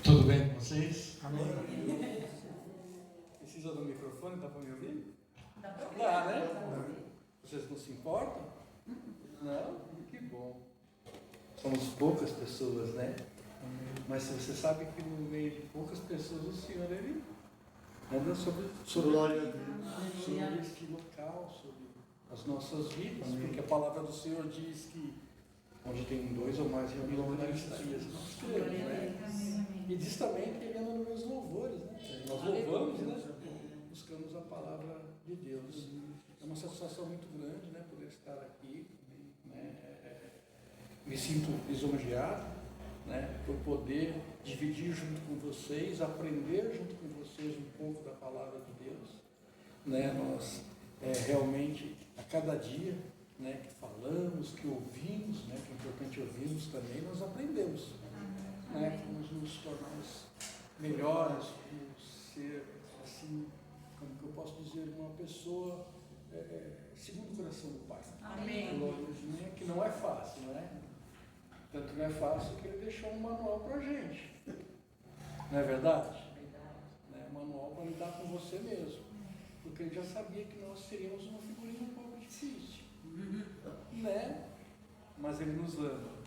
Tudo bem com vocês? Amém. Precisa do microfone? Dá para me ouvir? Dá pra ouvir. Dá, né? Vocês não se importam? Não? Que bom. Somos poucas pessoas, né? Mas você sabe que no meio de poucas pessoas o Senhor, Ele anda sobre este local, sobre as nossas vidas, porque a palavra do Senhor diz que onde tem dois ou mais reunidos na estaria, nós cremos, né? E diz também que Ele anda nos meus louvores, né? Nós louvamos, né? Buscamos a palavra de Deus. É uma satisfação muito grande, né? Poder estar aqui, né? Me sinto lisonjeado, né? Por poder dividir junto com vocês, aprender junto com vocês um pouco da palavra de Deus, né? Nós realmente a cada dia, né, que falamos, que ouvimos, né, que é importante ouvirmos também, nós aprendemos, né, como nos tornarmos melhores, como ser, assim, como que eu posso dizer, uma pessoa segundo o coração do Pai. Amém. Né, que não é fácil, né? Tanto não é fácil que Ele deixou um manual para a gente, não é verdade? Né, um manual para lidar com você mesmo, porque Ele já sabia que nós seríamos uma figurinha um pouco difícil. Né? Mas Ele nos ama.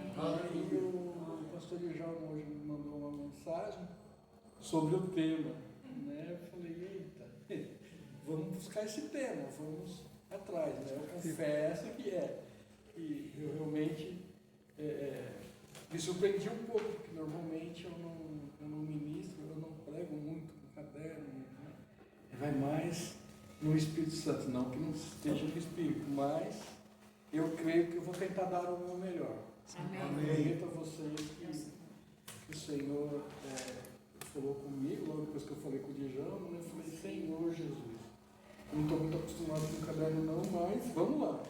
E o pastor Djalma hoje me mandou uma mensagem sobre o tema, né? Eu falei, eita, vamos buscar esse tema, vamos atrás, né? Eu confesso que eu realmente me surpreendi um pouco, porque normalmente eu não ministro, eu não prego muito no caderno, né? Vai mais no Espírito Santo, não que não esteja no Espírito, mas eu creio que eu vou tentar dar o meu melhor. Amém. Prometo a vocês que o Senhor falou comigo, logo depois que eu falei com o Djalma, eu falei, Senhor Jesus, eu não estou muito acostumado com o caderno não, mas vamos lá.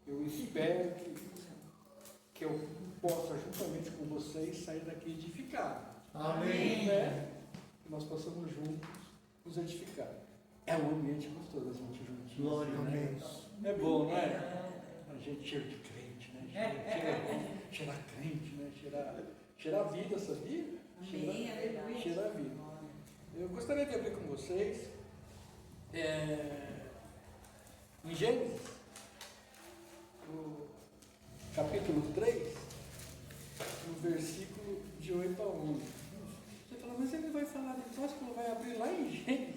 Eu espero que eu possa, juntamente com vocês, sair daqui edificado. Amém. Né? Que nós possamos juntos nos edificar. É um ambiente gostoso, a gente juntinho. Glória a né? Deus. É bom, não é? A gente cheira de crente, né? Cheira crente, né? Cheira a vida, sabia? Cheira a vida. Eu gostaria de abrir com vocês em Gênesis, no capítulo 3, no versículo de 8 a 11. Você fala, mas ele vai falar de troço que ele vai abrir lá em Gênesis.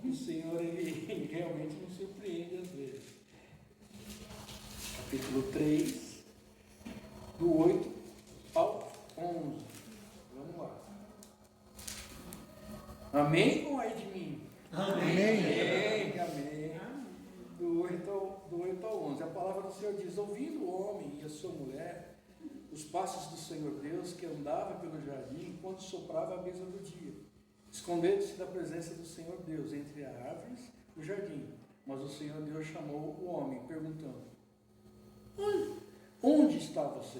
O Senhor, ele realmente nos surpreende às vezes. Capítulo 3, do 8 ao 11. Vamos lá. Amém ou ai de mim? Amém. Amém. Do 8 ao 11. A palavra do Senhor diz, ouvindo o homem e a sua mulher os passos do Senhor Deus, que andava pelo jardim enquanto soprava a brisa do dia, escondendo-se da presença do Senhor Deus entre as árvores do jardim. Mas o Senhor Deus chamou o homem, perguntando, onde está você?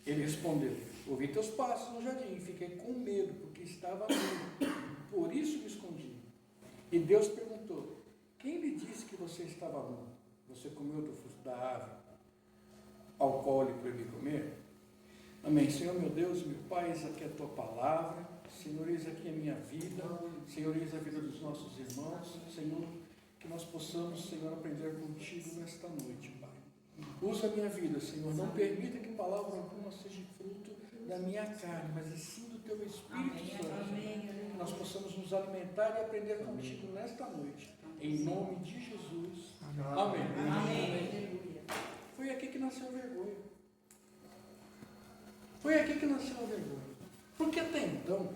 Ele respondeu, ouvi teus passos no jardim, fiquei com medo, porque estava nu, por isso me escondi. E Deus perguntou, quem lhe disse que você estava nu? Você comeu do fruto da árvore ao qual lhe proibi comer? Amém. Senhor meu Deus, meu Pai, eis aqui a tua palavra. Senhor, eis aqui a minha vida. Senhor, eis a vida dos nossos irmãos. Senhor, que nós possamos, Senhor, aprender contigo nesta noite, Pai. Usa a minha vida, Senhor. Não permita que palavra alguma seja fruto da minha carne, mas sim do teu Espírito Santo. Que nós possamos nos alimentar e aprender contigo nesta noite. Em nome de Jesus. Amém. Amém. Foi aqui que nasceu a vergonha. Foi aqui que nasceu a vergonha. Porque até então,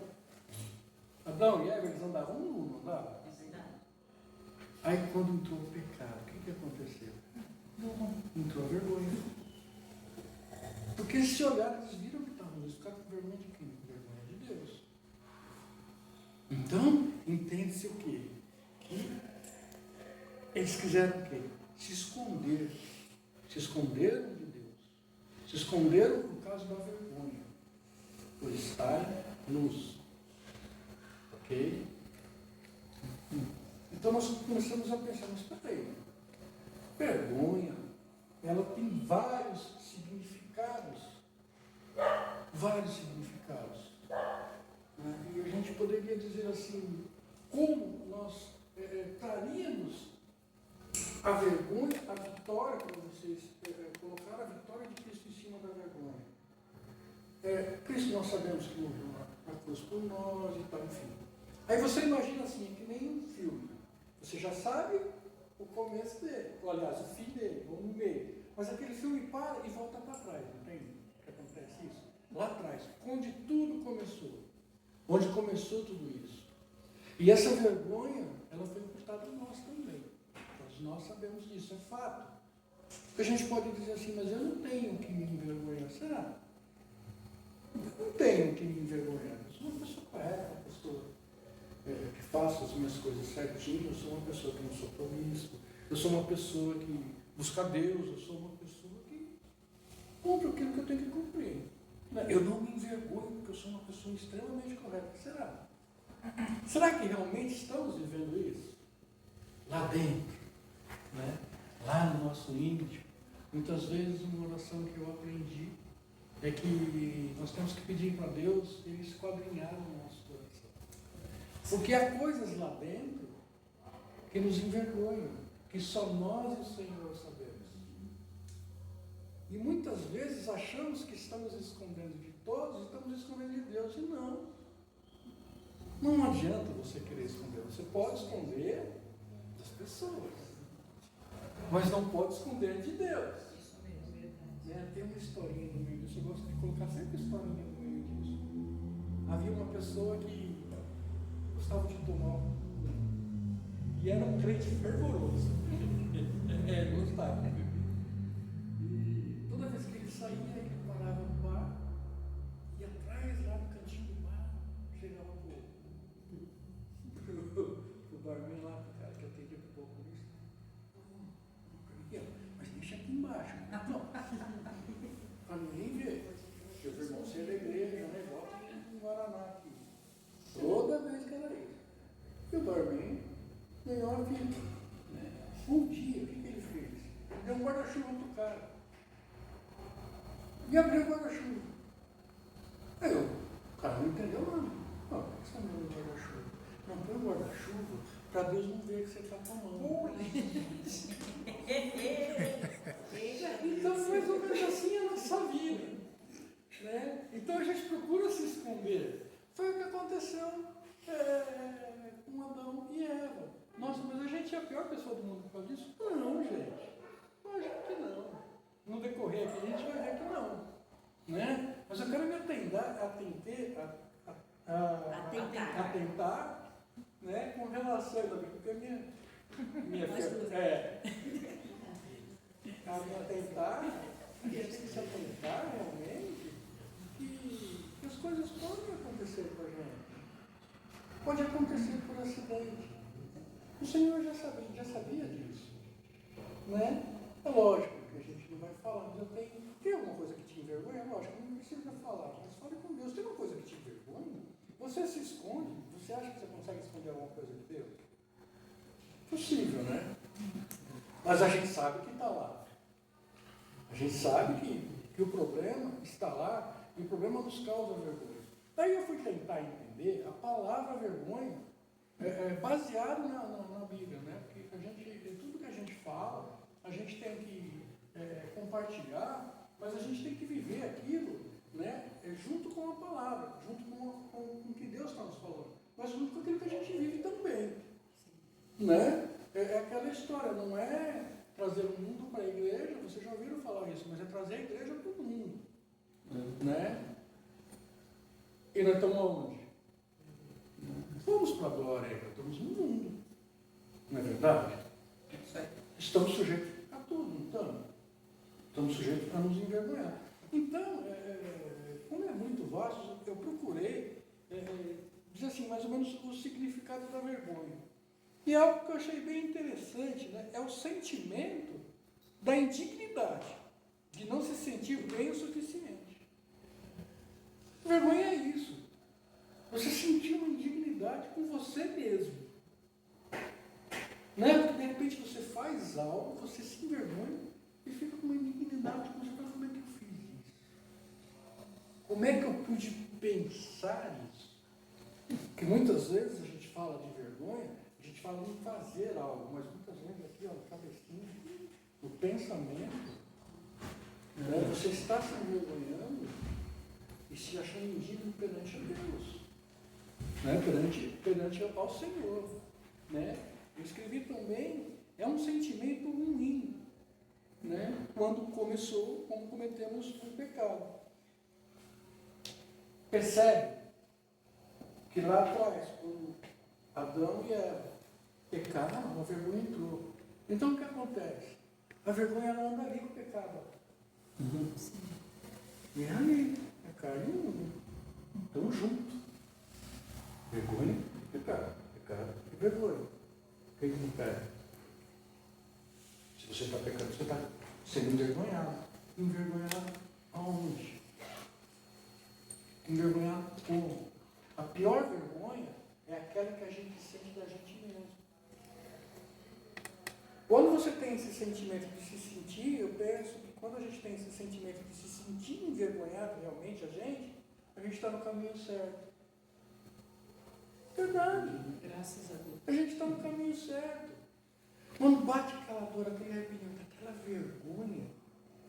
Adão e Eva, eles andavam nu, não andavam? Aí quando entrou o pecado, o que aconteceu? Entrou a vergonha. Porque eles se olharam, eles viram que estavam nus, ficaram com vergonha de quem? Vergonha de Deus. Então, entende-se o quê? Que eles quiseram o quê? Se esconder. Se esconderam de Deus. Se esconderam por causa da vergonha. Por estar nus. Ok? Então nós começamos a pensar, mas peraí, vergonha, ela tem vários significados. Vários significados. gente poderia dizer assim, como nós traríamos a vergonha, a vitória, como vocês colocaram, a vitória de Cristo em cima da vergonha. Cristo, nós sabemos que morreu na cruz por nós e tal, enfim. Aí você imagina assim, é que nem um filme. Você já sabe o começo dele, ou, aliás, o fim dele, ou no meio. Mas aquele filme para e volta para trás, não tem que acontece isso? Lá atrás, onde tudo começou. Onde começou tudo isso. E essa vergonha, ela foi imputada a nós também. Todos nós sabemos disso, é fato. Porque a gente pode dizer assim, mas eu não tenho que me envergonhar. Será? Eu não tenho que me envergonhar. Eu sou uma pessoa correta, uma pessoa que faço as minhas coisas certinho, eu sou uma pessoa que não sou promíscuo, eu sou uma pessoa que busca Deus, eu sou uma pessoa que cumpre aquilo que eu tenho que cumprir. Eu não me envergonho porque eu sou uma pessoa extremamente correta. Será? Será que realmente estamos vivendo isso? Lá dentro, né? Lá no nosso íntimo. Muitas vezes uma oração que eu aprendi é que nós temos que pedir para Deus Ele esquadrinhar o nosso coração. Porque há coisas lá dentro que nos envergonham, que só nós e o Senhor sabemos. E muitas vezes achamos que estamos escondendo de todos, estamos escondendo de Deus, e não. Não adianta você querer esconder. Você pode esconder das pessoas, mas não pode esconder de Deus. Tem uma historinha no meio disso, eu gosto de colocar sempre historinha no meio disso. Havia uma pessoa que gostava de tomar e era um crente fervoroso. Gostava. E toda vez que ele saía, ele parava no bar, e atrás, lá no cantinho do bar, chegava o barman lá, o cara que atendia para o balconista. Mas deixa aqui embaixo. Não. Para ninguém ver. Porque os irmãos são da igreja, né? Bota um Guaraná aqui. Toda vez que era isso. E o barman ganhou a vida. Um dia, o que ele fez? Ele deu um guarda-chuva pro cara. E abriu o guarda-chuva. Aí o cara não entendeu nada. Por que você está me dando guarda-chuva? Não, põe o guarda-chuva para Deus não ver que você está tomando. Então, mais ou menos assim é a nossa vida. Né? Então a gente procura se esconder. Foi o que aconteceu com Adão e Eva. Nossa, mas a gente é a pior pessoa do mundo por causa disso? Não, gente. Lógico que não. No decorrer aqui a gente vai ver que não. Né? Mas eu quero me atentar, né, com relação a porque minha filha a me atentar, a gente tem que se atentar realmente que as coisas podem acontecer com a gente. Pode acontecer por acidente. O Senhor já sabia disso. Né? É lógico que a gente não vai falar, mas tem alguma coisa que te envergonha? Lógico, não precisa falar, mas fale com Deus. Tem uma coisa que te envergonha? Você se esconde? Você acha que você consegue esconder alguma coisa de Deus? Possível, né? Mas a gente sabe que está lá. A gente sabe que o problema está lá e o problema nos causa vergonha. Daí eu fui tentar entender a palavra vergonha baseado na Bíblia, né? Porque tudo que a gente fala, a gente tem que compartilhar, mas a gente tem que viver aquilo, né? Junto com a palavra, junto com o que Deus está nos falando, mas junto com aquilo que a gente vive também. Né? É aquela história, não é trazer o mundo para a igreja, vocês já ouviram falar isso, mas é trazer a igreja para o mundo. Né? E nós estamos aonde? Vamos para a glória, nós estamos no mundo. Não é verdade? Estamos sujeitos a tudo, não estamos? Estamos sujeitos a nos envergonhar. Então, como é muito vasto, eu procurei dizer assim, mais ou menos o significado da vergonha. E algo que eu achei bem interessante, né, é o sentimento da indignidade, de não se sentir bem o suficiente. Vergonha é isso. Você sentir uma indignidade com você mesmo. Né? Porque de repente você faz algo, você se envergonha e fica com uma indignidade, como é que eu fiz isso? Como é que eu pude pensar isso? Que muitas vezes a gente fala de vergonha, a gente fala em fazer algo, mas muitas vezes aqui, ó, na cabecinha, no pensamento, né, você está se envergonhando e se achando indigno perante a Deus, né, perante ao Senhor. Né? Eu escrevi também, é um sentimento ruim, né, quando cometemos um pecado. Percebe que lá atrás, quando Adão e Eva pecaram, a vergonha entrou. Então o que acontece? A vergonha ela anda ali com o pecado. E ali, é carne e unha. Estão juntos. Vergonha e pecado. Pecado e vergonha. O que impede? Se você está pecando, você está sendo envergonhado. Envergonhado aonde? Envergonhado como? A pior vergonha é aquela que a gente sente da gente mesmo. Quando você tem esse sentimento de se sentir, eu penso que quando a gente tem esse sentimento de se sentir envergonhado realmente, a gente está no caminho certo. Verdade. Graças a Deus. A gente está no caminho certo. Quando bate aquela dor, aquele arrependimento, aquela vergonha,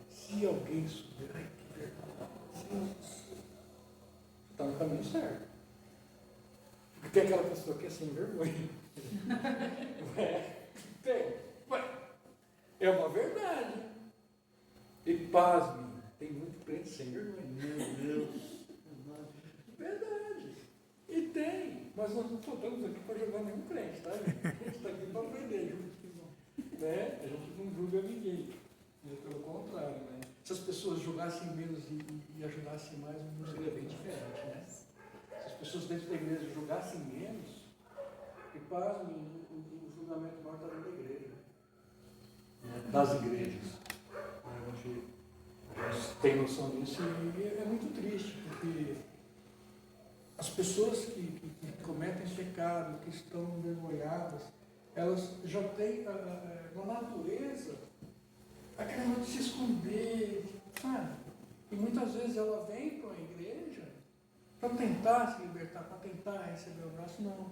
se alguém souber, ai que vergonha, você está no caminho certo. Porque tem aquela pessoa que é sem vergonha. É uma verdade. E pasme, tem muito crente sem vergonha. Meu Deus. Verdade. E tem. Mas nós não estamos aqui para jogar nenhum crente, tá, gente? A gente está aqui para aprender. Né? A gente não julga ninguém. Pelo contrário, né? Se as pessoas julgassem menos e ajudassem mais, o mundo seria bem diferente, né? Se as pessoas dentro da igreja julgassem menos, e pasme, o julgamento maior está dentro da igreja. Das igrejas. A gente tem noção disso e é muito triste, porque as pessoas que cometem pecado, que estão envergonhadas, elas já têm na natureza aquela coisa de se esconder, sabe? E muitas vezes ela vem para a igreja para tentar se libertar, para tentar receber o abraço, não.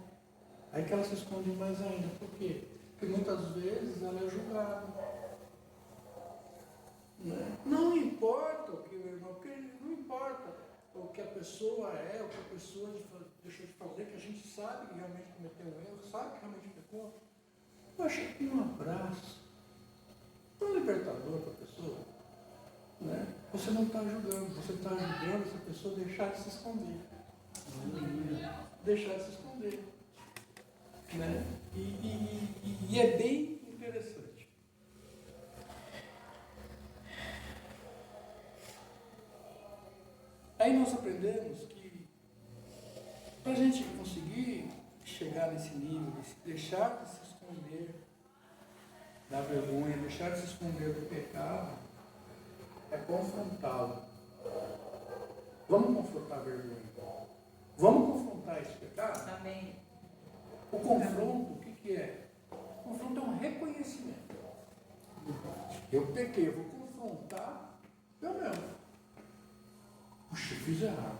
Aí que ela se esconde mais ainda. Por quê? Porque muitas vezes ela é julgada. Não importa o que o irmão, porque não importa o que a pessoa é, o que a pessoa deixou de fazer, que a gente sabe que realmente cometeu um erro, sabe que realmente pecou. Eu acho que um abraço tão libertador para a pessoa. Né? Você não está julgando, você está ajudando essa pessoa a deixar de se esconder. Deixar de se esconder. Né? E é bem interessante. Aí nós aprendemos que para a gente conseguir chegar nesse nível, deixar de se esconder da vergonha, deixar de se esconder do pecado, é confrontá-lo. Vamos confrontar a vergonha. Vamos confrontar esse pecado? Amém. O confronto, o que é? O confronto é um reconhecimento. Eu pequei, eu vou confrontar eu mesmo. Puxa, eu fiz errado.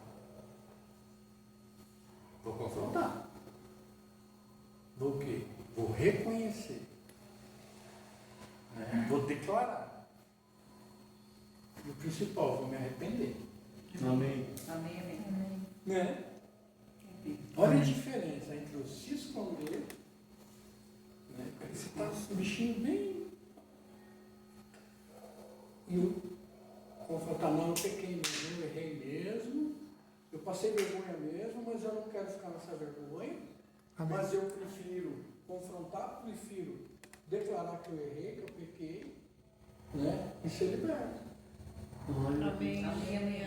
Vou confrontar. Vou o quê? Vou reconhecer. Né? Vou declarar. E o principal, vou me arrepender. Amém. Amém, amém. Né? Olha a diferença entre o se esconder, né? Você está um bichinho bem. E o confrontar, não, eu pequei mesmo, eu errei mesmo, eu passei vergonha mesmo, mas eu não quero ficar nessa vergonha. Amém. Mas eu prefiro confrontar, prefiro declarar que eu errei, que eu pequei, né? E ser liberto. Amém. Amém, amém.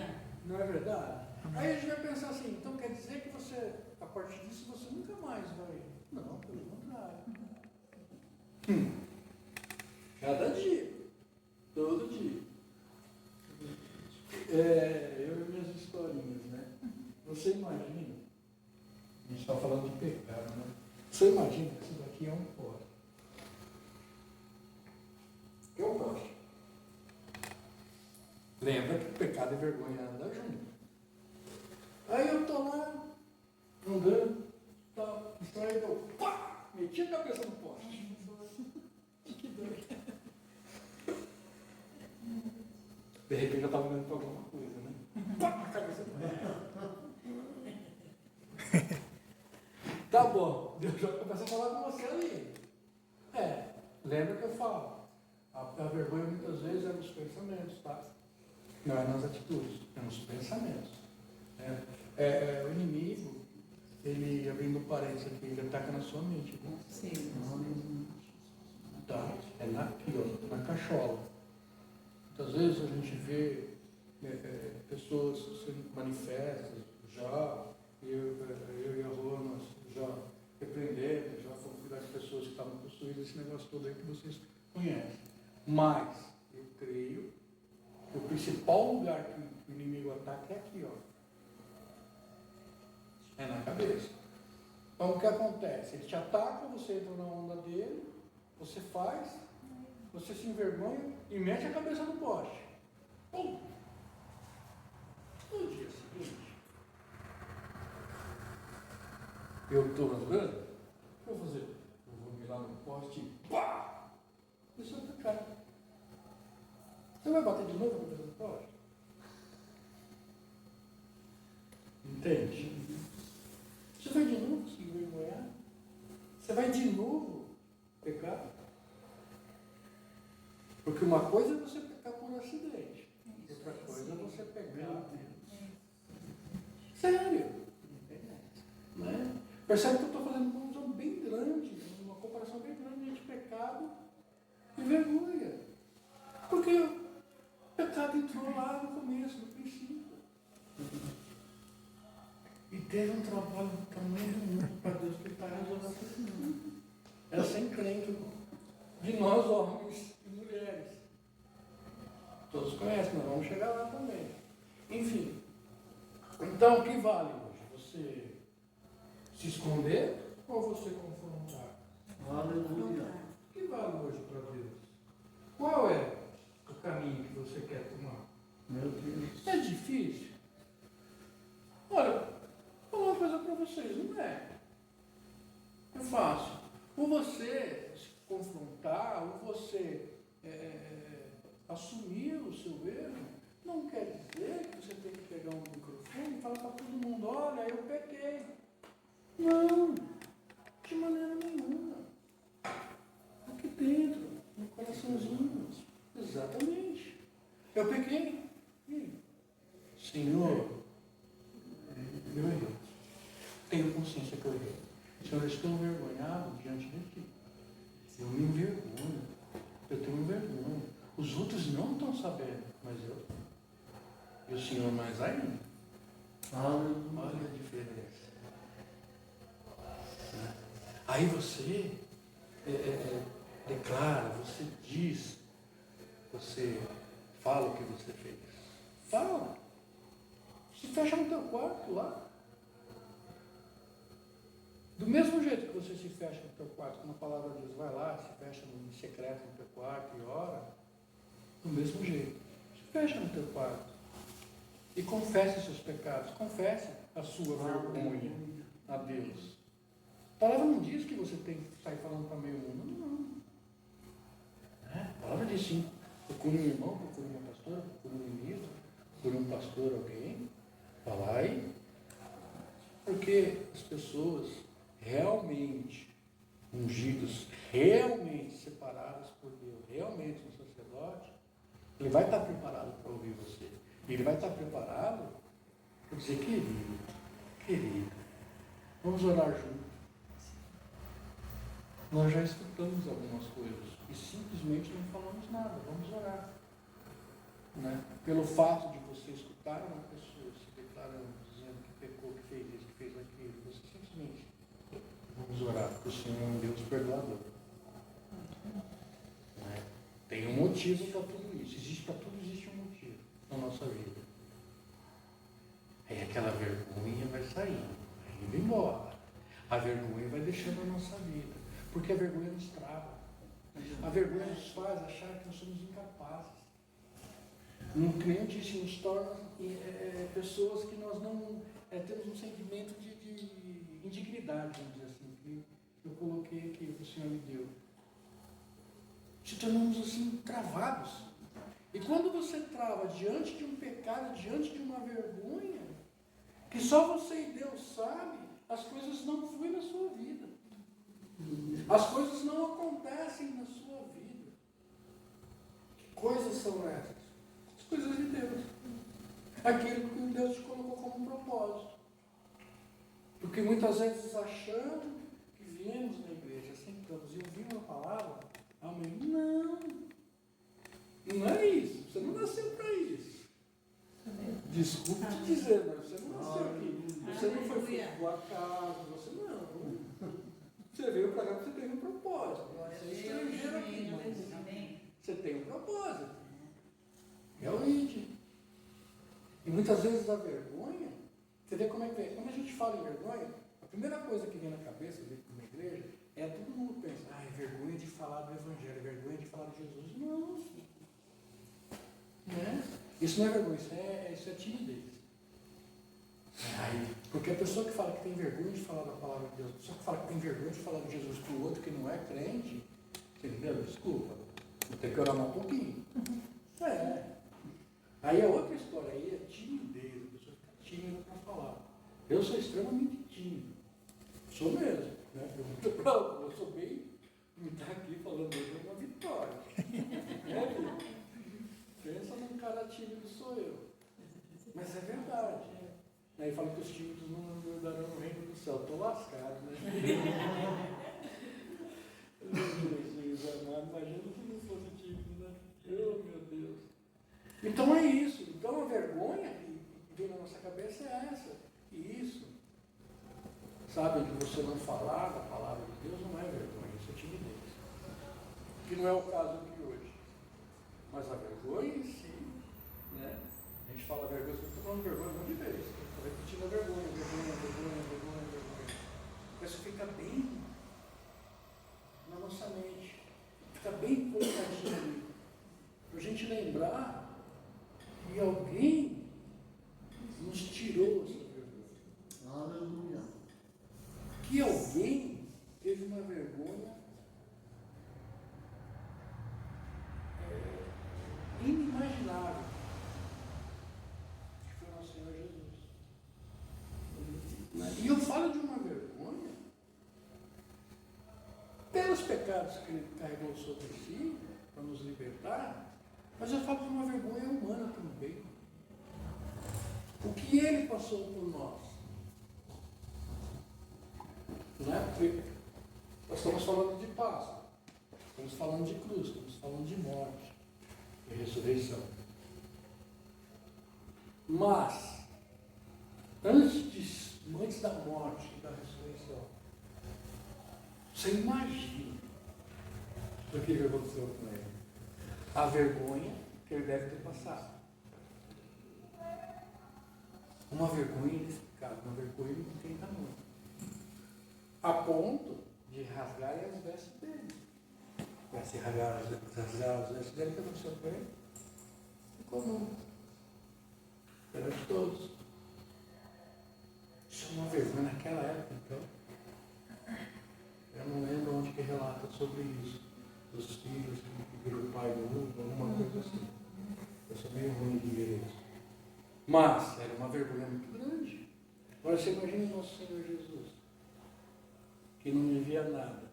Não é verdade? Aí a gente vai pensar assim, então quer dizer que você, a partir disso, você nunca mais vai. Não, pelo contrário. Cada dia. Todo dia. Eu e minhas historinhas, né? Você imagina, a gente está falando de pecado, né? Você imagina que isso daqui é um poste. É um poste. Lembra que pecado e vergonha andam juntos. Aí eu estou lá, andando andando, tá, distraído, eu, pá, meti a cabeça no poste. Que doido. De repente eu estava olhando para alguma coisa, né? Pá, a cabeça no poste. Tá bom, Deus já começa a falar com você ali. Lembra que eu falo? A vergonha muitas vezes é nos pensamentos, tá? Não é nas atitudes, é nos pensamentos. O inimigo, ele, abrindo parênteses aqui, ele ataca na sua mente. Né? Sim. Tá? É aqui, ó, na cachola. Muitas vezes a gente vê pessoas sendo manifestas, já, eu e a Rô, nós já repreendemos, já fomos cuidar de pessoas que estavam possuídas, esse negócio todo aí que vocês conhecem. Mas, eu creio que o principal lugar que o inimigo ataca é aqui, ó. É na cabeça. Então, o que acontece? Ele te ataca, você entra na onda dele, você faz, você se envergonha e mete a cabeça no poste. Pum! No dia seguinte, eu estou rasgando, o que eu vou fazer? Eu vou virar no poste e pá! Isso é pecado. Você vai bater de novo a cabeça no poste? Entende? Você vai de novo se envergonhar? Você vai de novo pecar? Porque uma coisa é você pecar por acidente, outra coisa é você pecar. Sério. Né? Percebe que eu estou fazendo uma alusão bem grande, uma comparação bem grande entre pecado e vergonha. Porque o pecado entrou lá no começo, no princípio. E teve um trabalho tamanho para Deus tentar resolver isso. Era sem crente de nós, homens e mulheres. Todos conhecem, nós vamos chegar lá também. Enfim, então o que vale hoje? Você se esconder ou você confrontar? Aleluia. O que vale hoje para Deus? Qual é o caminho que você quer tomar? Meu Deus. É difícil? Olha, vou falar uma coisa para vocês, não é? É fácil. Ou você se confrontar, ou você assumir o seu erro, não quer dizer que você tem que pegar um microfone e falar para todo mundo, olha, eu pequei. Não, de maneira nenhuma. Aqui dentro, no coraçãozinho. Exatamente. Eu pequei. E aí? Senhor, eu errei. Tenho consciência que eu errei. Senhor, eu estou envergonhado diante de ti. Eu me envergonho. Eu tenho vergonha. Os outros não estão sabendo, mas eu. E o Senhor mais ainda. Olha a diferença. Aí você declara, você diz, você fala o que você fez. Fala. Se fecha no teu quarto lá. Do mesmo jeito que você se fecha no teu quarto, quando a palavra de Deus vai lá, se fecha no secreto no teu quarto e ora, do mesmo jeito. Se fecha no teu quarto e confesse seus pecados, confesse a sua vergonha a Deus. A palavra não diz que você tem que sair falando para meio mundo, não. A palavra diz sim, procure um irmão, procure uma pastora, procure um ministro, procure um pastor, alguém, fala aí, porque as pessoas realmente ungidos, realmente separados por Deus, realmente um sacerdote, ele vai estar preparado para ouvir você. Ele vai estar preparado para dizer, querido, vamos orar juntos. Nós já escutamos algumas coisas e simplesmente não falamos nada, vamos orar. Né? Pelo fato de você escutar uma pessoa se declarando, dizendo que pecou, que fez isso, que fez aquilo, você simplesmente vamos orar, porque o Senhor é um Deus perdoador. Né? Tem um motivo para tudo isso. Para tudo existe um motivo na nossa vida. Aí aquela vergonha vai saindo, vai indo embora. A vergonha vai deixando a nossa vida. Porque a vergonha nos trava. A vergonha nos faz achar que nós somos incapazes. Que nem eu disse, nos torna pessoas que nós não temos um sentimento de indignidade, vamos dizer assim, que eu coloquei aqui, que o Senhor me deu. Se tornamos assim travados. E quando você trava diante de um pecado, diante de uma vergonha, que só você e Deus sabem, as coisas não fluem na sua vida. As coisas não acontecem na sua vida. Que coisas são essas? As coisas de Deus. Aquilo que Deus te colocou como propósito. Porque muitas vezes achando que viemos na igreja, sentamos e ouvimos a palavra, amém? Não. Não é isso. Você não nasceu para isso. Desculpe te dizer, mas você não nasceu aqui. Você não foi feito por acaso, você não. Você veio para cá porque você teve um propósito. Você é estrangeiro aqui, mas você tem um propósito. É o ID. E muitas vezes a vergonha, você vê como é que é. Quando a gente fala em vergonha, a primeira coisa que vem na cabeça de uma igreja é todo mundo pensa, é vergonha de falar do Evangelho, é vergonha de falar de Jesus. Não, filho. Né? Isso não é vergonha, isso é timidez. Porque a pessoa que fala que tem vergonha de falar da palavra de Deus, a pessoa que fala que tem vergonha de falar de Jesus para o outro que não é crente, você entendeu? Desculpa, vou ter que orar mais um pouquinho. Aí é outra história, aí é timidez, a pessoa fica tímida para falar. Eu sou extremamente tímido, sou mesmo, né? Eu sou bem, me estar aqui falando hoje é uma vitória. Pensa num cara tímido, sou eu. Mas é verdade. Aí fala que os tímidos não darão no reino do céu. Estou lascado, né? Jesus amado, imagina se não fosse tímido, né? Meu Deus. Então é isso. Então a vergonha que vem na nossa cabeça é essa. E isso, sabe, de você não falar da palavra de Deus não é vergonha, isso é timidez. Que não é o caso aqui hoje. Mas a vergonha em si, né? A gente fala vergonha, você está falando vergonha um monte de vezes. Está repetindo a vergonha. Isso fica bem na nossa mente. Fica bem colocadinho ali. Para a gente lembrar que alguém nos tirou essa vergonha. Aleluia. Que alguém teve uma vergonha inimaginável. Que foi o nosso Senhor Jesus. E eu falo de uma vergonha pelos pecados que ele carregou sobre si, para nos libertar, mas eu falo de uma vergonha humana também. O que ele passou por nós. Né? Porque nós estamos falando de Páscoa, estamos falando de cruz, estamos falando de morte e ressurreição. Mas, antes da morte e da ressurreição, você imagina o que aconteceu com ele. A vergonha que ele deve ter passado. Uma vergonha inexplicável, uma vergonha que não tem tamanho. A ponto de rasgarem as vestes dele. Vai se rasgar as vestes dele, o que aconteceu com ele? Ficou nu. Perante todos. Isso é uma vergonha naquela época, então. Eu não lembro onde que relata sobre isso. Os filhos que viram o pai do mundo, alguma coisa assim. Eu sou meio ruim de ver isso. Mas era uma vergonha muito grande. Agora você imagina o nosso Senhor Jesus, que não vivia nada,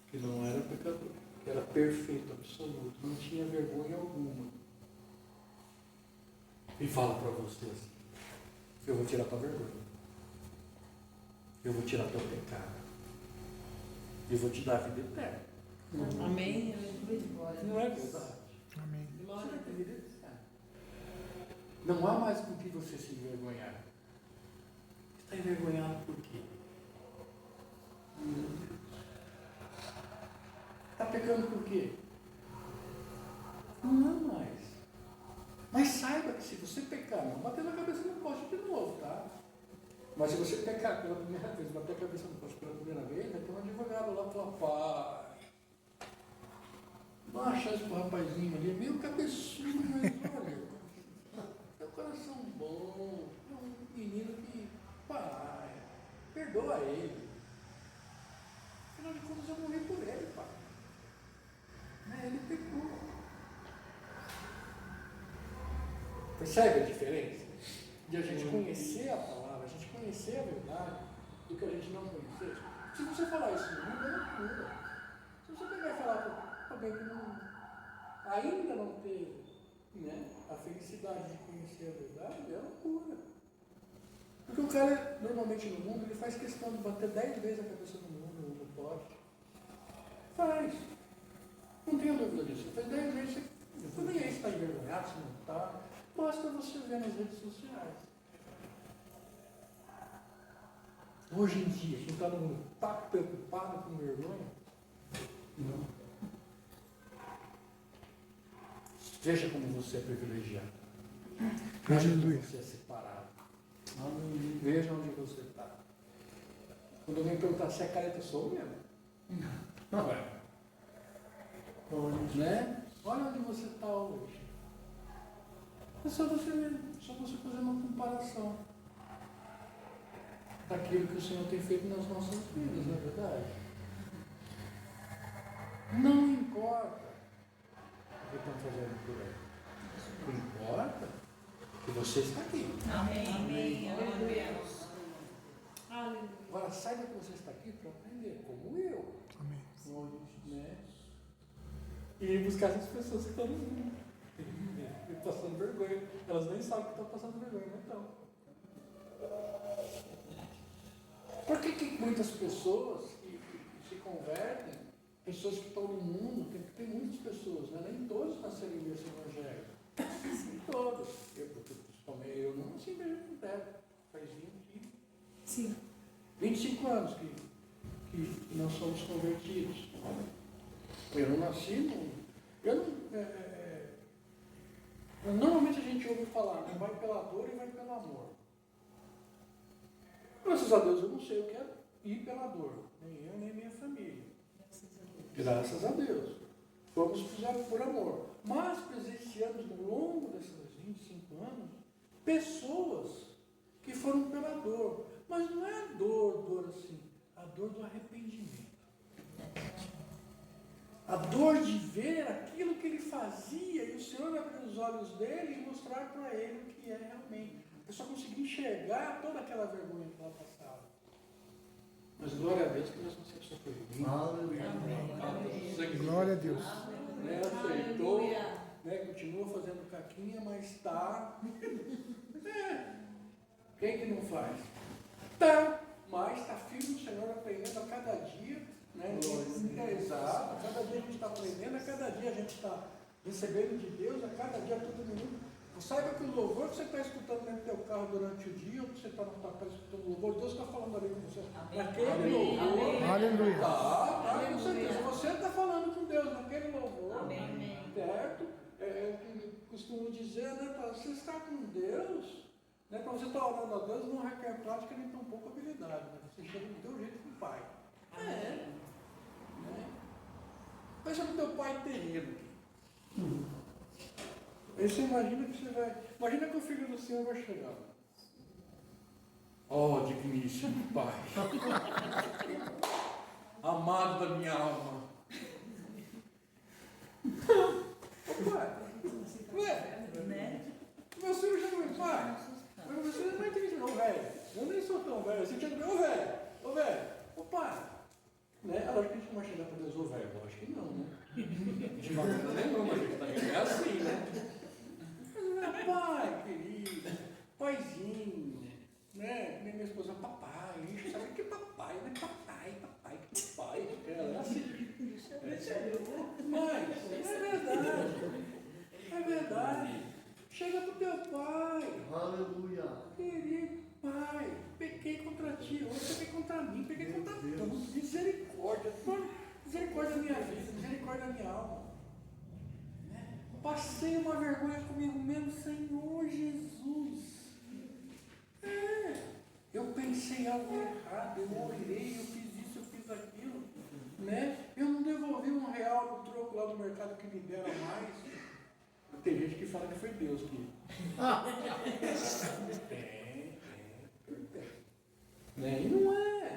que não era pecador, que era perfeito, absoluto, não tinha vergonha alguma. E fala para você assim, eu vou tirar tua vergonha, eu vou tirar teu pecado, e vou te dar a vida eterna. Amém. Não é verdade? Amém. Glória a Deus. Não há mais com que você se envergonhar. Você está envergonhado por quê? Está pecando por quê? Não há mais. Mas saiba que se você pecar, não bater na cabeça no poste de novo, tá? Mas se você pecar pela primeira vez, bater a cabeça no poste pela primeira vez, vai ter um advogado lá para falar, pai. Não achar isso pro rapazinho ali, meio cabeçudo, mas olha, é um coração bom, é um menino que, pai, perdoa ele. Afinal de contas, eu morri por ele, pai. Né? Ele pecou. Percebe a diferença? De a gente conhecer a palavra, a gente conhecer a verdade, do que a gente não conhecer. Se você falar isso no mundo, é loucura. Se você pegar e falar para alguém que ainda não teve, né, a felicidade de conhecer a verdade, é loucura. Porque o cara, normalmente no mundo, ele faz questão de bater 10 vezes a cabeça no mundo, no poste. Faz. Não tenho dúvida disso. Faz 10 vezes, você nem aí está envergonhado, se não está. Basta você ver nas redes sociais. Hoje em dia, quem está no mundo está preocupado com vergonha? Não. Veja como você é privilegiado. Veja como você é separado. Veja onde você está. Quando alguém perguntar se é careta, sou mesmo. Não é. Né? Olha onde você está hoje. É só você mesmo, só você fazer uma comparação daquilo que o Senhor tem feito nas nossas vidas, não é verdade? Não importa o que estão fazendo por aí. O que importa é que você está aqui. Amém. Aleluia. Agora saiba que você está aqui para aprender, como eu. Amém. Né? E buscar essas pessoas que estão no mundo. Passando vergonha. Elas nem sabem que estão passando vergonha, não estão. Por que muitas pessoas que se convertem, pessoas que estão no mundo, tem muitas pessoas, né? Nem todos nasceram em berço evangélico. Nem todos. Principalmente eu não nasci em berço evangélico. Faz 25 anos que nós somos convertidos. Eu não nasci, normalmente a gente ouve falar, né? Vai pela dor e vai pelo amor. Graças a Deus eu não sei o que é ir pela dor, nem eu nem minha família. Graças a Deus. Fomos por amor. Mas presenciamos no longo desses 25 anos pessoas que foram pela dor. Mas não é a dor assim, a dor do arrependimento. A dor de ver aquilo que ele fazia e o Senhor abrir os olhos dele e mostrar para ele o que é realmente. Eu só consegui enxergar toda aquela vergonha que ela passava. Mas glória a Deus que nós não somos sofridos. Aleluia. Glória a Deus. Né, aceitou, né, continua fazendo caquinha, mas está. Quem que não faz? Tá, mas está firme no Senhor, aprendendo a cada dia. Né? Exato, a cada dia a gente está aprendendo, a cada dia a gente está recebendo de Deus, a cada dia, a todo minuto. Saiba que o louvor que você está escutando dentro do teu carro durante o dia, ou que você está na tua casa escutando o louvor, Deus está falando ali com você. Naquele louvor. Aleluia. Tá, com certeza. Você está falando com Deus naquele louvor. Certo? Eu costumo dizer, né, para você estar com Deus, né, para você estar orando a Deus, não requer prática nem tão pouca habilidade. Né? Você chega do teu jeito com o Pai. Né? Pensa no teu pai terreno. Aí você imagina que você vai. Imagina que o filho do Senhor vai chegar. Oh, digníssimo Pai. Amado da minha alma. Ô pai. Ué? Meu filho já não é pai. Mas você não entende não, velho. Eu nem sou tão velho. Você tinha que ver, ô velho. Ô pai. Né? Ela acha que a gente não vai chegar para Deus, ô velho. Eu acho que não, né? De maneira nenhuma, a gente também é assim, né? Pai, querido, paizinho, né? Que nem minha esposa, papai, sabe o que é papai, né? Papai, que papai, é assim. Mas, é verdade. Chega pro teu pai. Aleluia. Querido pai, pequei contra ti, hoje pequei contra mim, pequei contra todos. Misericórdia, misericórdia da minha vida, misericórdia da minha alma. Passei uma vergonha comigo mesmo, Senhor Jesus. Eu pensei algo errado, eu olhei, eu fiz isso, eu fiz aquilo. Né? Eu não devolvi R$1 no troco lá no mercado que me deram mais. Tem gente que fala que foi Deus que. Tem. Né? E não é.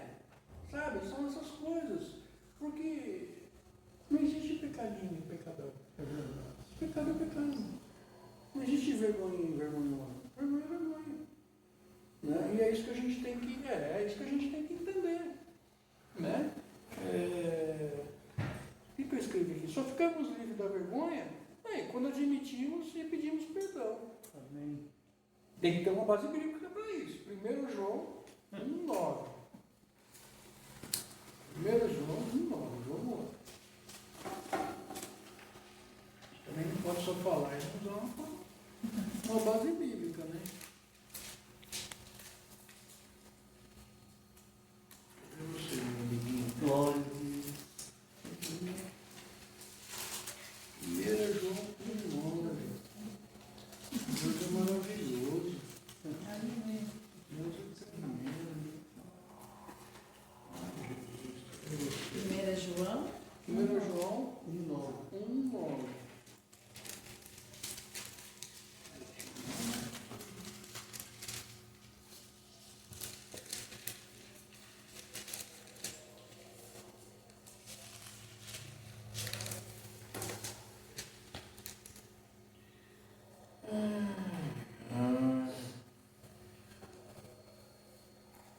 Né? E é isso que a gente tem que, entender. Né? O que eu escrevi aqui? Só ficamos livres da vergonha quando admitimos e pedimos perdão. Amém. Tem que ter uma base bíblica para isso. 1 João 1,9. 1 João 1,9. Vamos lá. Também não pode só falar, é usar uma base bíblica, né? Eu não sei, meu amiguinho. Glória a Deus. 1 João 1,9. Deus é maravilhoso. Deus é tremendo. 1 João 1 João 1,9.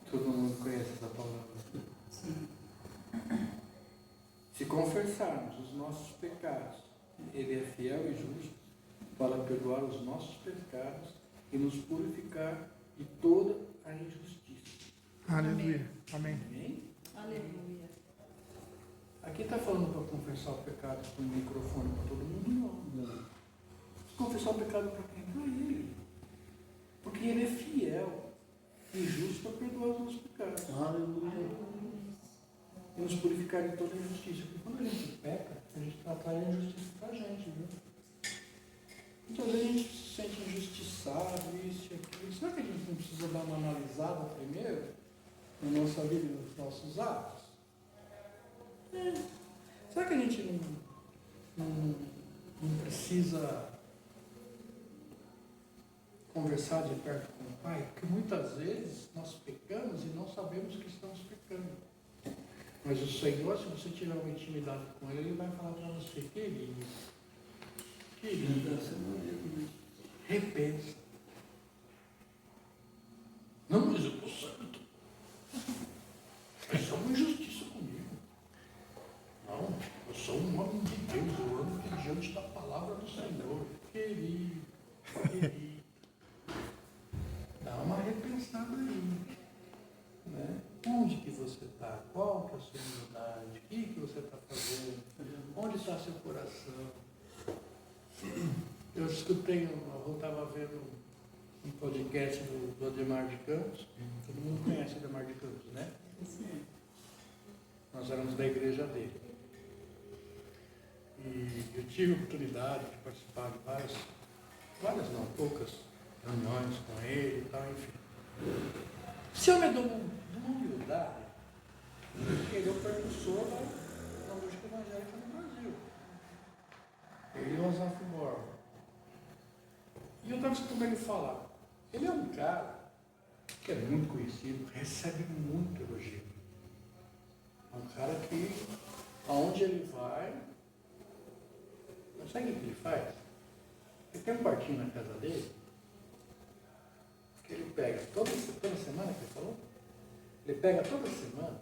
Todo mundo conhece essa palavra. Sim. Se confessarmos os nossos pecados, Ele é fiel e justo para perdoar os nossos pecados e nos purificar de toda a injustiça. Aleluia. Amém. Amém? Aleluia. Aqui está falando para confessar o pecado com o microfone para todo mundo? Não. Confessar o pecado para quem? Para Ele. Porque Ele é fiel e justo para perdoar os nossos pecados. Aleluia. E nos purificar de toda injustiça. Porque quando a gente peca, a gente está atraindo injustiça para a gente, viu? Muitas vezes a gente se sente injustiçado, isso e aquilo. Será que a gente não precisa dar uma analisada primeiro na nossa vida e nos nossos atos? Será que a gente não precisa conversar de perto com o Pai? Porque muitas vezes nós pecamos e não sabemos que estamos pecando. Mas o Senhor, se você tiver uma intimidade com Ele, Ele vai falar para você, querido, repensa. Não, mas eu estou santo. Isso é uma injustiça comigo. Não, eu sou um homem de Deus, eu ando diante da palavra do Senhor. Querido. Dá uma repensada aí. Né? Onde que você está? Qual que é a sua humildade? O que você está fazendo? Onde está seu coração? Eu escutei, eu estava vendo um podcast do Ademar de Campos. Todo mundo conhece o Ademar de Campos, né? Sim. Nós éramos da igreja dele. E eu tive a oportunidade de participar de várias não, poucas reuniões com ele e tal, enfim. Se eu me dou uma humildade, ele é o precursor da música evangélica no Brasil. Ele e o Osaf Borba. E eu estava escutando ele falar. Ele é um cara que é muito conhecido, recebe muito elogio. É um cara que, aonde ele vai, não sabe o que ele faz? Ele tem um quartinho na casa dele, que ele pega toda semana, que ele falou, ele pega toda semana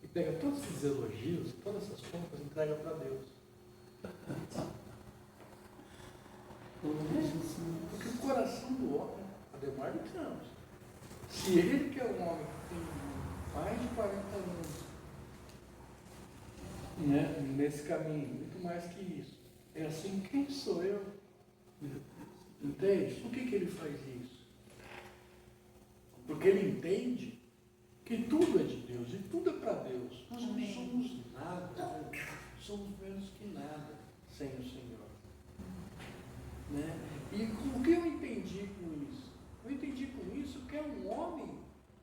e pega todos esses elogios, todas essas compras e entrega para Deus. Porque o coração do homem, Ademar de Campos, se ele que é um homem que tem mais de 40 anos, né, nesse caminho, muito mais que isso, é assim, quem sou eu? Entende? Por que ele faz isso? Porque ele entende que tudo é de Deus e tudo é para Deus. Nós não somos nada, somos menos que nada sem o Senhor. Né? E o que eu entendi com isso? Eu entendi com isso que é um homem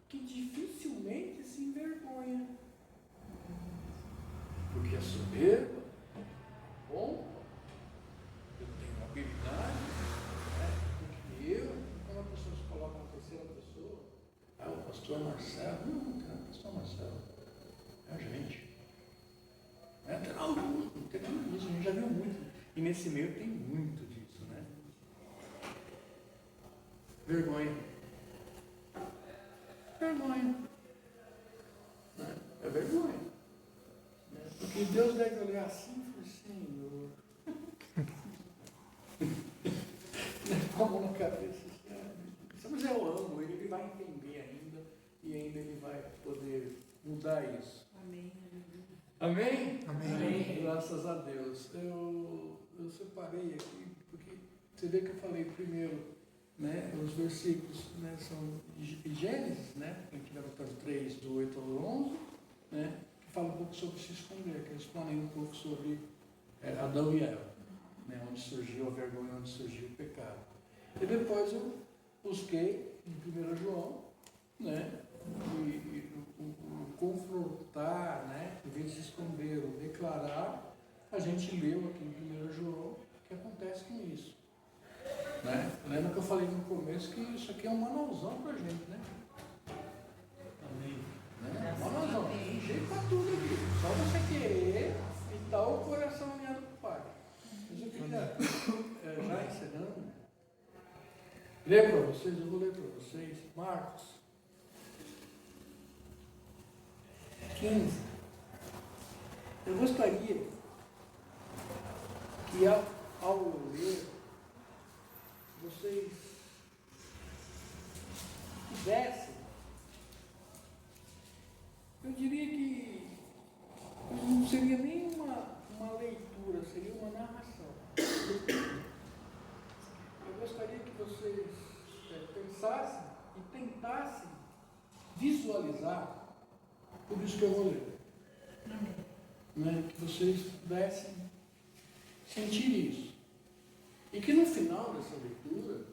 que dificilmente se envergonha. Porque é soberba, bom, eu tenho habilidade, né? Porque eu, quando a pessoa se coloca na terceira pessoa, o pastor Marcelo, não tem o pastor Marcelo, é a gente. Não tem nada disso, a gente já viu muito. E nesse meio tem muito disso, né? Vergonha. Deus deve olhar assim e falar, Senhor. Com a mão na cabeça. Mas eu amo ele, ele vai entender ainda e ainda ele vai poder mudar isso. Amém. Amém? Amém. Graças a Deus. Eu separei aqui, porque você vê que eu falei primeiro, né, os versículos, né, são de Gênesis, né, a gente vai botar 3, do 8 ao 11, né, que fala um pouco sobre se esconder, que eles expõem um pouco sobre Adão e Eva, né, onde surgiu a vergonha, onde surgiu o pecado. E depois eu busquei em 1 João, né, o confrontar, né, em vez de se esconder, o declarar, a gente leu aqui em 1 João o que acontece com isso. Né? Lembra que eu falei no começo que isso aqui é um manualzão pra gente, né? Amém. Né? Manualzão, tem jeito pra tudo aqui. Só você querer e dar o coração alinhado com o Pai. Mas eu queria, já encerrando, ler para vocês, eu vou ler para vocês, Marcos 15. Eu gostaria que ao eu ler, vocês tivessem, eu diria que não seria nem uma leitura, seria uma narração. Eu gostaria que vocês pensassem e tentassem visualizar tudo isso que eu vou ler. Né? Que vocês pudessem sentir isso. E que no final dessa leitura,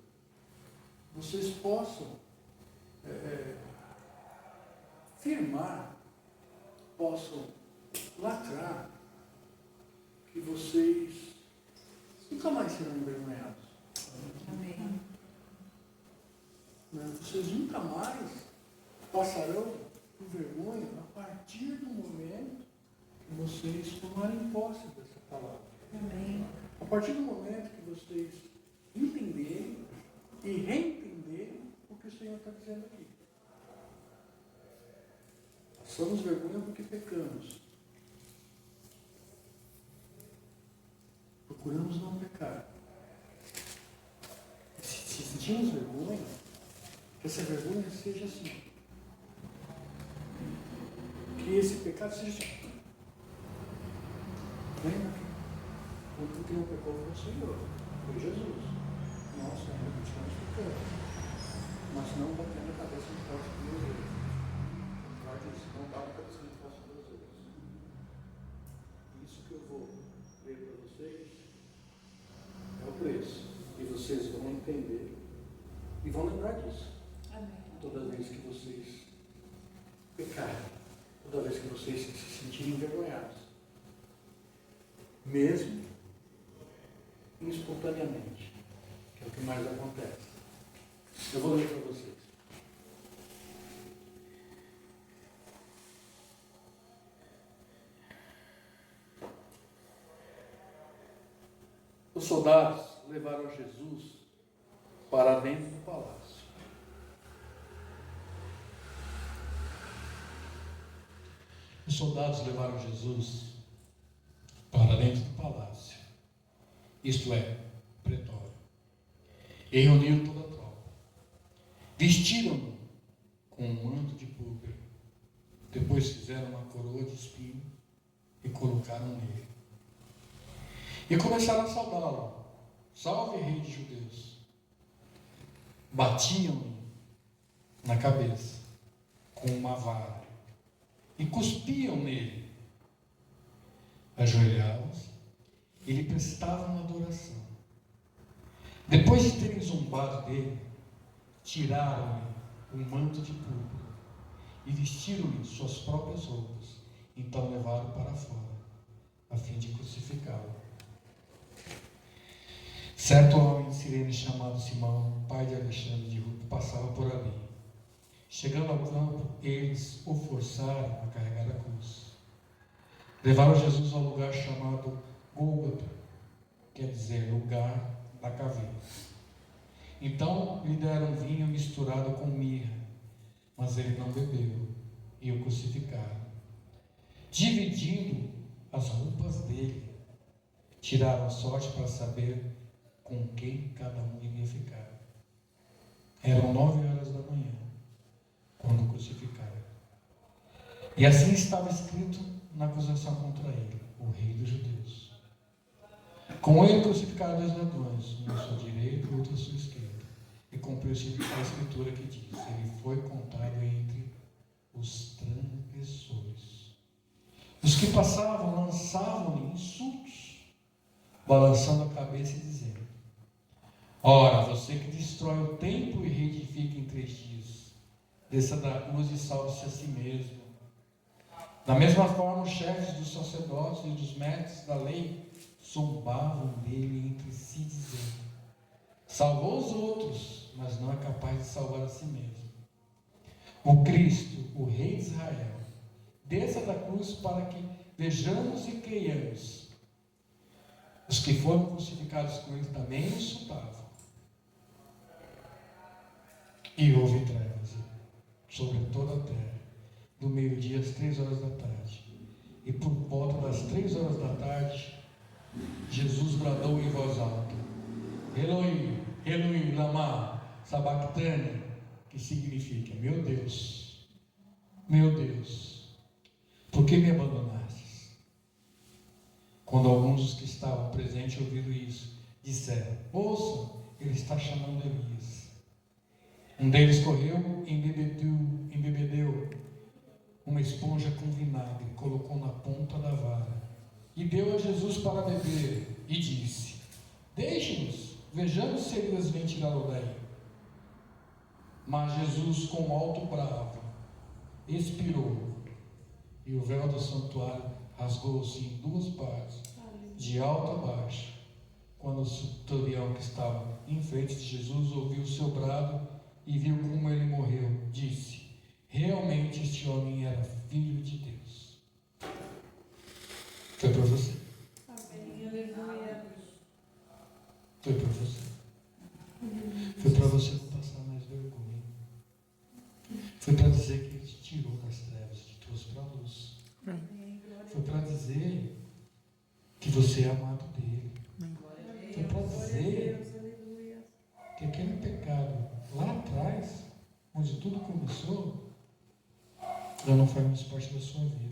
vocês possam afirmar, possam lacrar, que vocês nunca mais serão envergonhados. Amém. Né? Vocês nunca mais passarão por vergonha a partir do momento que vocês tomarem posse dessa palavra. Amém. A partir do momento que vocês entenderem e reentenderem o que o Senhor está dizendo aqui. Passamos vergonha porque pecamos. Procuramos não pecar. E se sentimos vergonha, que essa vergonha seja assim. Que esse pecado seja assim. Lembra? Porque quem não pecou foi o Senhor, foi Jesus. Nós ainda continuamos pecando, mas não batendo a cabeça no poste de Deus. Não bate a cabeça no poste de Deus. Isso que eu vou ler para vocês é o preço. E vocês vão entender e vão lembrar disso. Amém. Toda vez que vocês pecarem, toda vez que vocês se sentirem envergonhados, mesmo espontaneamente, que é o que mais acontece. Eu vou ler para vocês. Os soldados levaram Jesus para dentro do palácio. Os soldados levaram Jesus para dentro do palácio, isto é, pretório, e reuniram toda a tropa. Vestiram-no com um manto de púrpura, depois fizeram uma coroa de espinho e colocaram nele. E começaram a saudá-lo. Salve, rei dos judeus. Batiam-lhe na cabeça com uma vara e cuspiam nele. Ajoelhavam-se e lhe prestavam adoração. Depois de terem zombado dele, tiraram-lhe o manto de púrpura e vestiram-lhe suas próprias roupas. Então levaram para fora, a fim de crucificá-lo. Certo homem de Cirene chamado Simão, pai de Alexandre de Rufo, passava por ali. Chegando ao campo, eles o forçaram a carregar a cruz. Levaram Jesus ao lugar chamado Gólgota, quer dizer, lugar da caveira. Então lhe deram vinho misturado com mirra, mas ele não bebeu, e o crucificaram. Dividindo as roupas dele, tiraram a sorte para saber com quem cada um iria ficar. Eram 9 horas da manhã, quando crucificaram. E assim estava escrito na acusação contra ele, o rei dos judeus. Com ele crucificaram 2 ladrões, um à sua direita e outro à sua esquerda. E cumpriu-se a escritura que diz: ele foi contado entre os transgressores. Os que passavam lançavam-lhe insultos, balançando a cabeça e dizendo: ora, você que destrói o templo e reedifica em 3 dias, desça da cruz e salve-se a si mesmo. Da mesma forma, os chefes dos sacerdotes e dos mestres da lei zombavam dele entre si, dizendo: salvou os outros, mas não é capaz de salvar a si mesmo. O Cristo, o Rei de Israel, desça da cruz para que vejamos e creiamos. Os que foram crucificados com ele também o insultavam. E houve trevas sobre toda a terra, do meio-dia às 3 horas da tarde. E por volta das 3 horas da tarde, Jesus bradou em voz alta: Eloi, Eloi, lama sabachthani, que significa: meu Deus, por que me abandonastes? Quando alguns dos que estavam presentes ouviram isso, disseram: ouça, ele está chamando Elias. Um deles correu e embebedeu uma esponja com vinagre, colocou na ponta da vara e deu a Jesus para beber, e disse: deixe-nos, vejamos se Elias vem tirá-lo daí. Mas Jesus, com alto bravo, expirou, e o véu do santuário rasgou-se em 2 partes, de alto a baixo. Quando o centurião que estava em frente de Jesus ouviu o seu brado e viu como ele morreu, disse: realmente este homem era filho de Deus. Foi para você. Amém. Aleluia. Foi para você. Foi para você não passar mais vergonha. Foi para dizer que ele te tirou das trevas e te trouxe para a luz. Foi para dizer que você é amado dele. Foi para dizer que aquele pecado lá atrás, onde tudo começou, já não faz mais parte da sua vida.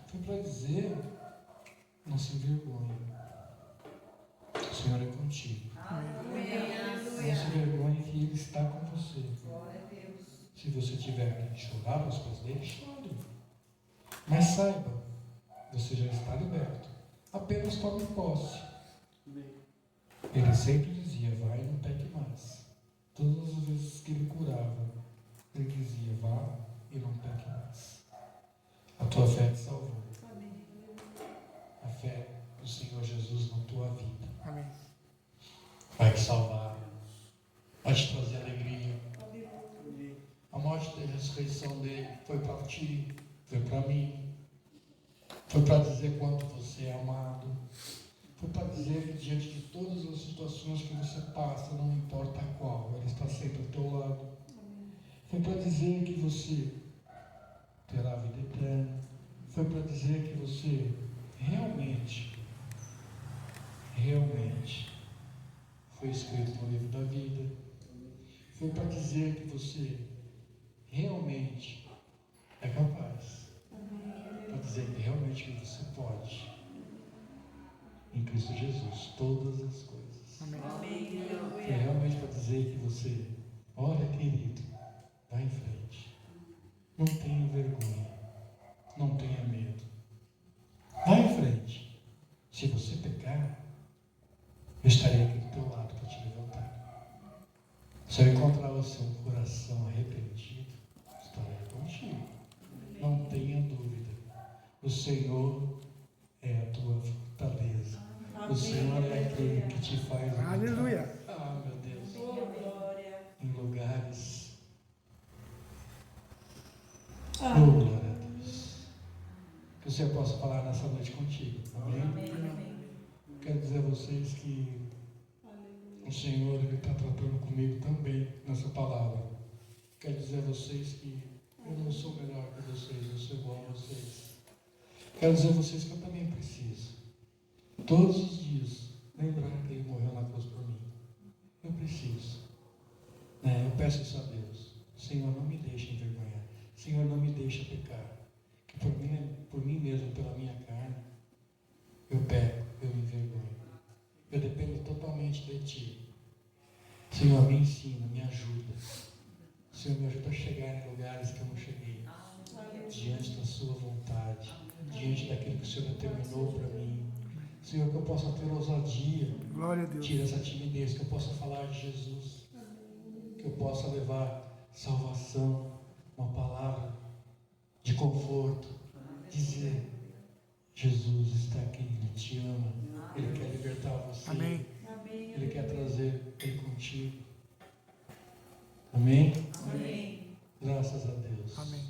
Foi para dizer: não se envergonhe, o Senhor é contigo. Não se envergonhe que Ele está com você. Se você tiver que chorar aos pés dele, chore. Mas saiba, você já está liberto. Apenas tome posse. Ele sempre dizia: vai e não peque mais. Todas as vezes que ele curava, ele dizia: vá e não peque mais. A tua fé te salvou. A fé do Senhor Jesus na tua vida vai te salvar, vai te trazer alegria. A morte e a ressurreição dele foi para ti, foi para mim, foi para dizer quanto você é amado, foi para dizer que diante de todas as situações que você passa, não importa qual, ele está sempre ao teu lado. Foi para dizer que você terá a vida eterna. Foi para dizer que você realmente foi escrito no livro da vida. Foi para dizer que você realmente é capaz. Para dizer que realmente que você pode, em Cristo Jesus, todas as coisas. Foi realmente para dizer que você, olha, querido, vá em frente. Não tenha vergonha. Não tenha medo. Vá em frente. Se você pecar, eu estarei aqui do teu lado para te levantar. Se eu encontrar o seu coração arrependido, estarei contigo. Não tenha dúvida. O Senhor é a tua fortaleza. O Senhor é aquele que te faz. Aleluia. Ah, meu Deus. Em lugares. Oh, glória a Deus. Que o Senhor possa falar nessa noite contigo. Amém? Quero dizer a vocês que o Senhor está tratando comigo também nessa palavra. Quero dizer a vocês que eu não sou melhor que vocês, eu sou igual a vocês. Quero dizer a vocês que eu também preciso, todos os dias, lembrar que Ele morreu na cruz por mim. Eu preciso. Eu peço isso a Deus. Senhor, não me deixe envergonhar. Senhor, não me deixe pecar. Que por mim mesmo, pela minha carne, eu peco, eu me envergonho. Eu dependo totalmente de Ti. Senhor, me ensina, me ajuda. Senhor, me ajuda a chegar em lugares que eu não cheguei. Diante da Sua vontade. Diante daquilo que o Senhor determinou para mim. Senhor, que eu possa ter ousadia. Glória a Deus. Tira essa timidez, que eu possa falar de Jesus. Que eu possa levar salvação, uma palavra de conforto. Dizer, Jesus está aqui, Ele te ama. Ele quer libertar você. Amém. Ele quer trazer Ele contigo. Amém? Amém. Graças a Deus. Amém.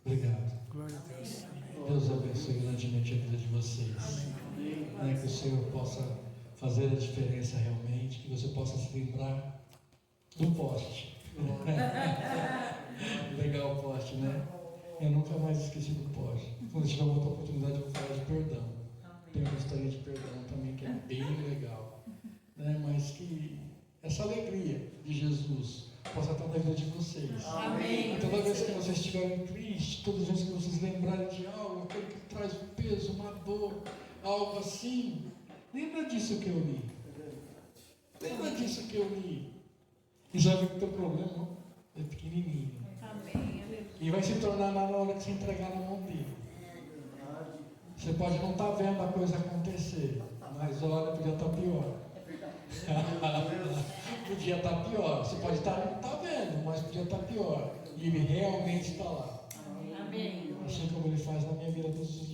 Obrigado. Glória a Deus. Deus abençoe grandemente a vida de vocês. Que o Senhor possa fazer a diferença realmente, que você possa se lembrar do poste. Legal o poste, né? Eu nunca mais esqueci do poste. Quando tiver outra oportunidade, eu vou falar de perdão. Tem uma história de perdão também que é bem legal. Mas que essa alegria de Jesus possa estar na vida de vocês. Amém. E toda vez que vocês estiverem tristes, todas as vezes que vocês lembrarem de algo, aquele que traz um peso, uma dor, algo assim, lembra disso que eu li. Lembra disso que eu li. E já viu que o teu problema é pequenininho. Amém. E vai se tornar na hora que você entregar na mão dele. Você pode não estar vendo a coisa acontecer, mas olha, podia estar pior. Podia estar pior. Você pode estar não está vendo, mas podia estar pior. E ele realmente está lá. Amém. Assim como ele faz na minha vida todos os